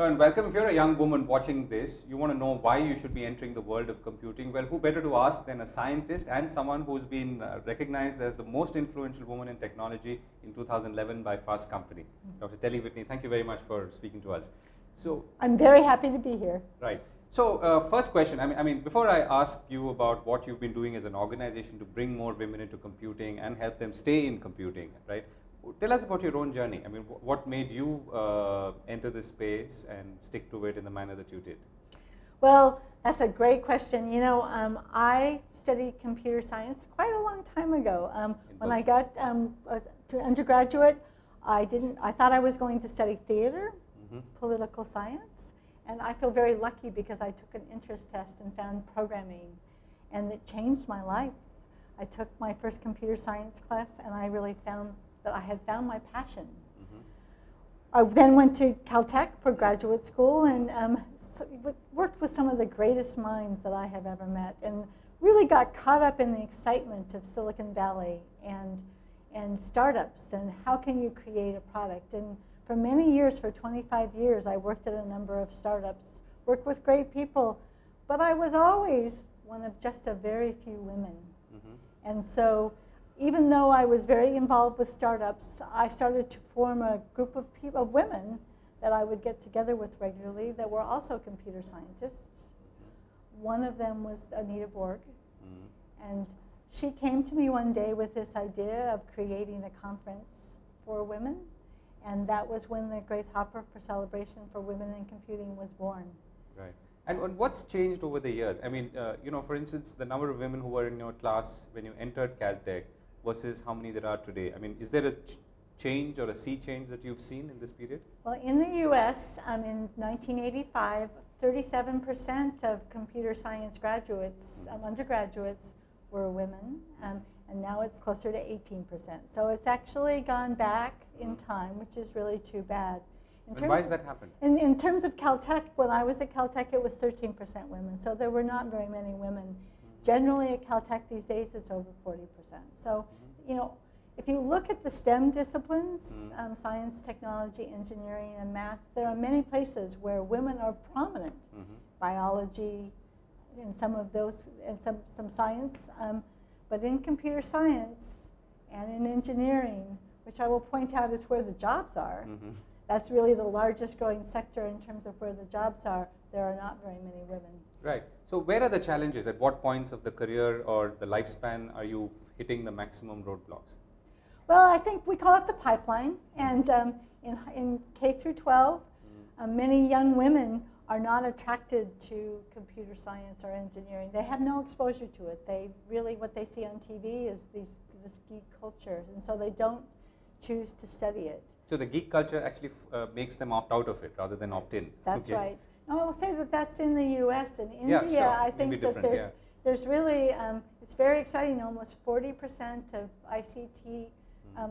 and welcome. If you're a young woman watching this, you want to know why you should be entering the world of computing. Well, who better to ask than a scientist and someone who's been recognized as the most influential woman in technology in 2011 by Fast Company. Dr. Telly Whitney, thank you very much for speaking to us. So I'm very happy to be here. Right. So first question, I mean, before I ask you about what you've been doing as an organization to bring more women into computing and help them stay in computing, right? Tell us about your own journey. I mean, what made you enter this space and stick to it in the manner that you did? Well, that's a great question. You know, I studied computer science quite a long time ago. When I got to undergraduate, I thought I was going to study theater, political science, and I feel very lucky because I took an interest test and found programming, and it changed my life. I took my first computer science class, and I really found that I had found my passion. I then went to Caltech for graduate school and worked with some of the greatest minds that I have ever met, and really got caught up in the excitement of Silicon Valley and startups and how can you create a product. And for many years, for 25 years, I worked at a number of startups, worked with great people, but I was always one of just a very few women. And so even though I was very involved with startups, I started to form a group of people, of women, that I would get together with regularly that were also computer scientists. One of them was Anita Borg, and she came to me one day with this idea of creating a conference for women, and that was when the Grace Hopper for Celebration for Women in Computing was born. Right. And what's changed over the years? I mean, you know, for instance, the number of women who were in your class when you entered Caltech versus how many there are today? I mean, is there a change or a sea change that you've seen in this period? Well, in the US, in 1985, 37% of computer science graduates, undergraduates, were women, and now it's closer to 18%. So it's actually gone back in time, which is really too bad. And why has that happened? In terms of Caltech, when I was at Caltech, it was 13% women, so there were not very many women. Generally at Caltech these days, it's over 40%. So, you know, if you look at the STEM disciplines, science, technology, engineering, and math, there are many places where women are prominent. Biology, and some of those, and some science, but in computer science and in engineering, which I will point out is where the jobs are, that's really the largest growing sector in terms of where the jobs are, there are not very many women. Right. So where are the challenges? At what points of the career or the lifespan are you hitting the maximum roadblocks? Well, I think we call it the pipeline. And in K through 12, many young women are not attracted to computer science or engineering. They have no exposure to it. They really, what they see on TV is this geek culture, and so they don't choose to study it. So the geek culture actually makes them opt out of it rather than opt in. That's right. Now, I will say that that's in the US. In India, I think that there's really, it's very exciting. Almost 40% of ICT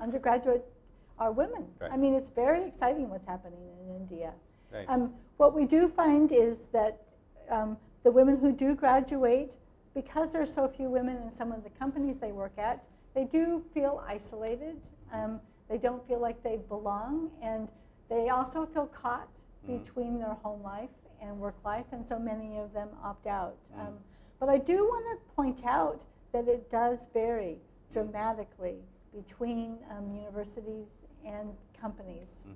undergraduate are women. Right. I mean, it's very exciting what's happening in India. Right. What we do find is that the women who do graduate, because there are so few women in some of the companies they work at, they do feel isolated. They don't feel like they belong, and they also feel caught between their home life and work life, and so many of them opt out. But I do want to point out that it does vary dramatically between universities and companies.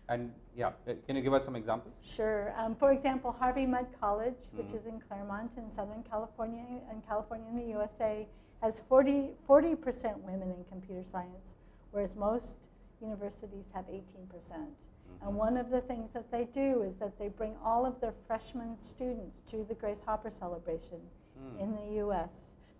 And yeah, can you give us some examples? Sure. For example, Harvey Mudd College, which is in Claremont in Southern California, in the USA, has 40% women in computer science, whereas most universities have 18%. And one of the things that they do is that they bring all of their freshman students to the Grace Hopper celebration in the US.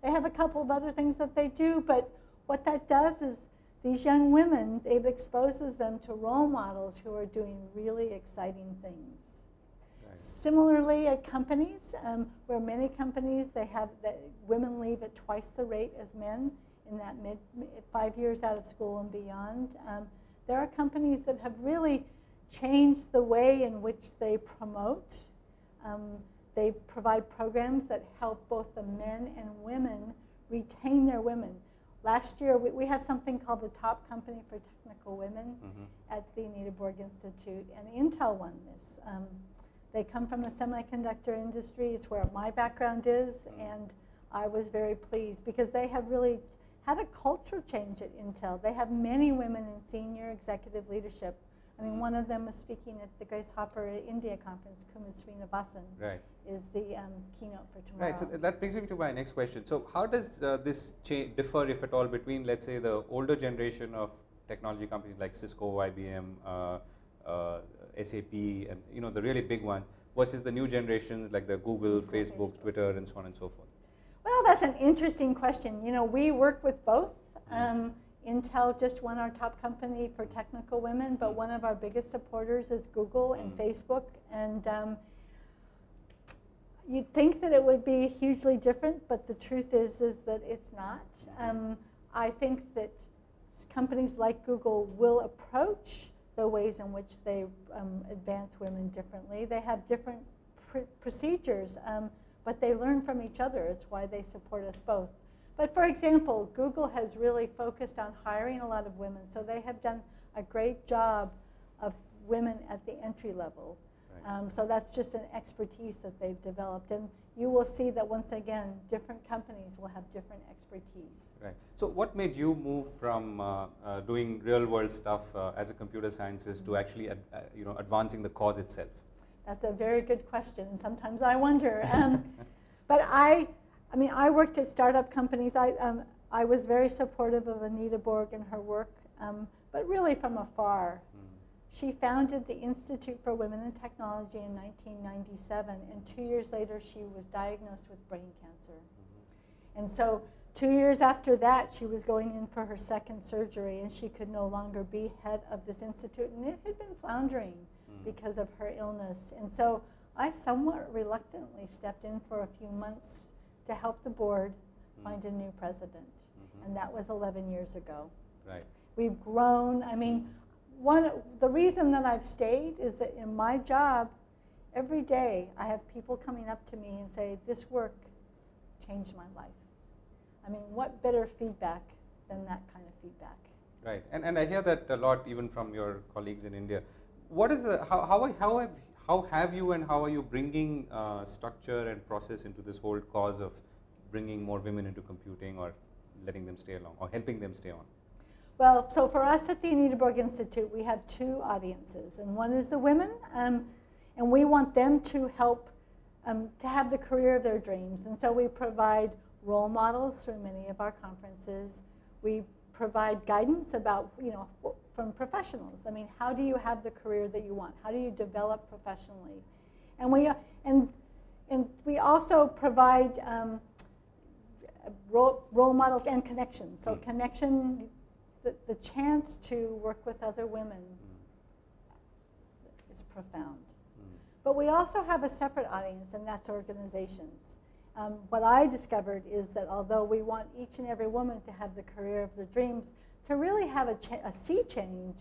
They have a couple of other things that they do, but what that does is these young women, it exposes them to role models who are doing really exciting things. Right. Similarly, at companies, where many companies, they have women leave at twice the rate as men in that 5 years out of school and beyond. There are companies that have really changed the way in which they promote. They provide programs that help both the men and women retain their women. last year we have something called the Top Company for Technical Women at the Anita Borg Institute, and Intel won this. They come from the semiconductor industry, it's where my background is, and I was very pleased because they have really had a culture change at Intel. They have many women in senior executive leadership. I mean, one of them is speaking at the Grace Hopper India conference. Kumar Srinivasan is the keynote for tomorrow. Right, so that brings me to my next question. So how does this differ, if at all, between, let's say, the older generation of technology companies like Cisco, IBM, SAP, and the really big ones, versus the new generations like the Google, Facebook, Twitter, and so on and so forth? Well, that's an interesting question. We work with both. Intel just won our Top Company for Technical Women, but one of our biggest supporters is Google and Facebook. And you'd think that it would be hugely different, but the truth is that it's not. I think that companies like Google will approach the ways in which they advance women differently. They have different procedures, but they learn from each other. It's why they support us both. But for example, Google has really focused on hiring a lot of women, so they have done a great job of women at the entry level. Right. So that's just an expertise that they've developed, and you will see that once again, different companies will have different expertise. Right. So what made you move from doing real-world stuff as a computer scientist to actually advancing the cause itself? That's a very good question, and sometimes I wonder. But I worked at startup companies. I was very supportive of Anita Borg and her work, but really from afar. She founded the Institute for Women in Technology in 1997, and 2 years later she was diagnosed with brain cancer. And so 2 years after that, she was going in for her second surgery, and she could no longer be head of this institute, and it had been floundering because of her illness. And so I somewhat reluctantly stepped in for a few months to help the board find a new president. And that was 11 years ago. Right. We've grown. I mean, the reason that I've stayed is that in my job, every day I have people coming up to me and say, this work changed my life. I mean, what better feedback than that kind of feedback? Right, and I hear that a lot even from your colleagues in India. What is how have you and how are you bringing structure and process into this whole cause of bringing more women into computing, or letting them stay along, or helping them stay on? Well, so for us at the Anita Borg Institute, we have two audiences, and one is the women, and we want them to help to have the career of their dreams. And so we provide role models through many of our conferences. We provide guidance about, from professionals. I mean, how do you have the career that you want? How do you develop professionally? And we also provide role models and connections. So connection, the chance to work with other women is profound. But we also have a separate audience, and that's organizations. What I discovered is that although we want each and every woman to have the career of their dreams, to really have a sea change,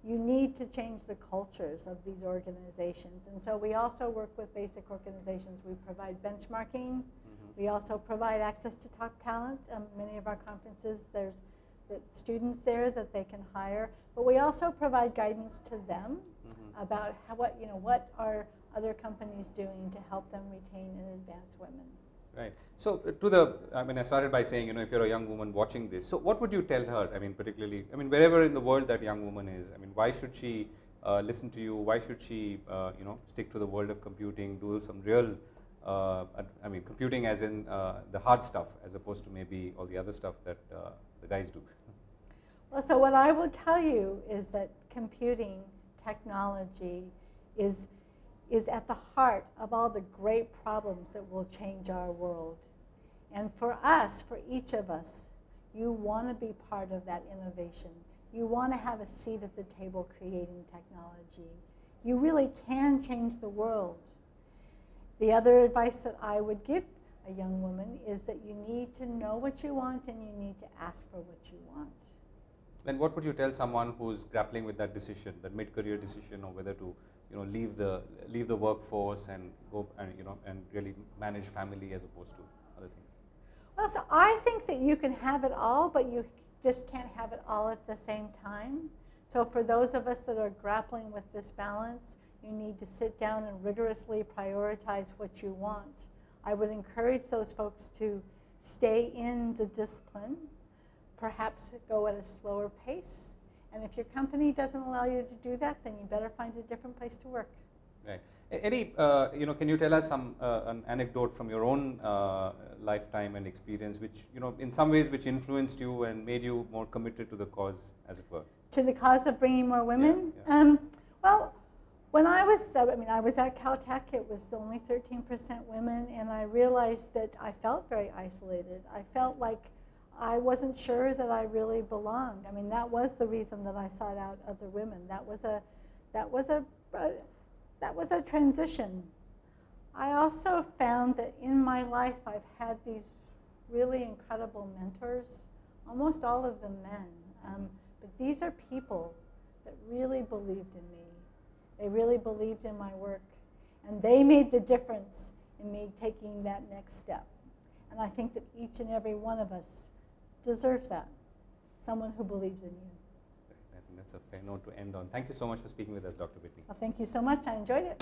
you need to change the cultures of these organizations. And so we also work with basic organizations. We provide benchmarking. We also provide access to top talent. Many of our conferences, there's the students there that they can hire. But we also provide guidance to them about what are other companies doing to help them retain and advance women. Right. So I started by saying, if you're a young woman watching this, so what would you tell her? I mean, particularly, wherever in the world that young woman is, why should she listen to you? Why should she, stick to the world of computing, do some real, computing as in the hard stuff, as opposed to maybe all the other stuff that the guys do? Well, so what I will tell you is that computing technology is at the heart of all the great problems that will change our world. And for us, for each of us, you want to be part of that innovation. You want to have a seat at the table creating technology. You really can change the world. The other advice that I would give a young woman is that you need to know what you want and you need to ask for what you want. And what would you tell someone who's grappling with that decision, that mid-career decision, or whether to leave the workforce and go and really manage family as opposed to other things? Well, so I think that you can have it all, but you just can't have it all at the same time. So for those of us that are grappling with this balance, you need to sit down and rigorously prioritize what you want. I would encourage those folks to stay in the discipline, perhaps go at a slower pace. And if your company doesn't allow you to do that, then you better find a different place to work. Right. Any, can you tell us some an anecdote from your own lifetime and experience, which in some ways which influenced you and made you more committed to the cause, as it were? To the cause of bringing more women? Yeah, yeah. Well, when I was at Caltech, it was only 13% women, and I realized that I felt very isolated. I felt like I wasn't sure that I really belonged. I mean, that was the reason that I sought out other women. That was a transition. I also found that in my life I've had these really incredible mentors, almost all of them men. But these are people that really believed in me. They really believed in my work. And they made the difference in me taking that next step. And I think that each and every one of us deserves that. Someone who believes in you. I think that's a fair note to end on. Thank you so much for speaking with us, Dr. Whitney. Well, thank you so much. I enjoyed it.